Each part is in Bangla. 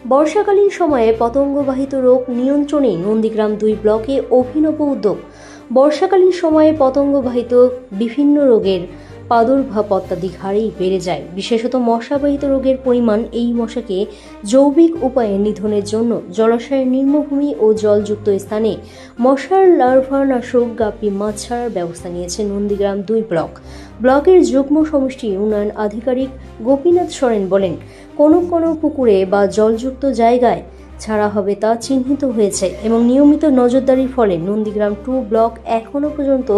বর্ষাকালীন সময়ে পতঙ্গবাহিত রোগ নিয়ন্ত্রণে নন্দীগ্রাম ২ ব্লকে অভিনব উদ্যোগ। বর্ষাকালীন সময়ে পতঙ্গবাহিত বিভিন্ন রোগের প্রাদুর্ভাব অত্যাধিক হারেই বেড়ে যায়। বিশেষত মশাবাহিত রোগের পরিমাণ এই মশাকে জৈবিক উপায়ে নিধনের জন্য জলাশয়ের নিম্নভূমি ও জলযুক্ত স্থানে মশার লার্ভানাশক গাপ্পি মাছ ছাড়ার ব্যবস্থা নিয়েছে নন্দীগ্রাম ২ ব্লক। ব্লকের যুগ্ম সমষ্টি উন্নয়ন আধিকারিক গোপীনাথ সরেন বলেন, কোনো কোনো পুকুরে বা জলযুক্ত জায়গায় ছাড়া হবে তা চিহ্নিত হয়েছে এবং নিয়মিত নজরদারির ফলে নন্দীগ্রাম 2 ব্লক এখনও পর্যন্ত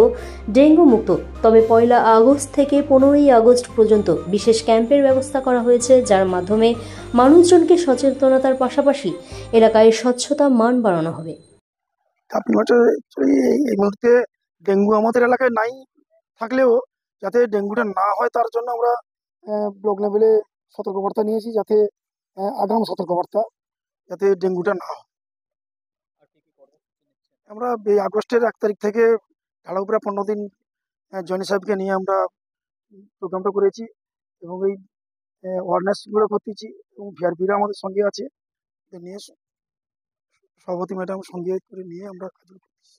ডেঙ্গু মুক্ত। তবে ১ আগস্ট থেকে ১৫ই আগস্ট পর্যন্ত বিশেষ ক্যাম্পের ব্যবস্থা করা হয়েছে, যার মাধ্যমে মানুষজনকে সচেতনতার পাশাপাশি এলাকায় স্বচ্ছতা মান বাড়ানো হবে। এই মুহূর্তে ডেঙ্গু আমাদের এলাকায় নাই থাকলেও যাতে ডেঙ্গুটা না হয় তার জন্য আমরা ব্লক লেভেলে সতর্কবার্তা নিয়েছি, যাতে আগাম সতর্কবার্তা যাতে ডেঙ্গুটা না হয়। আমরা এই আগস্টের ১ তারিখ থেকে ঢালাউপুরা ১৫ দিন জনি সাহেবকে নিয়ে আমরা প্রোগ্রামটা করেছি এবং এই অ্যাওয়ারনেসগুলো করতেছি এবং ভিআরপিরা আমাদের সঙ্গে আছে, নিয়ে সভাপতি ম্যাডাম সঙ্গে করে নিয়ে আমরা কাজগুলো করতেছি।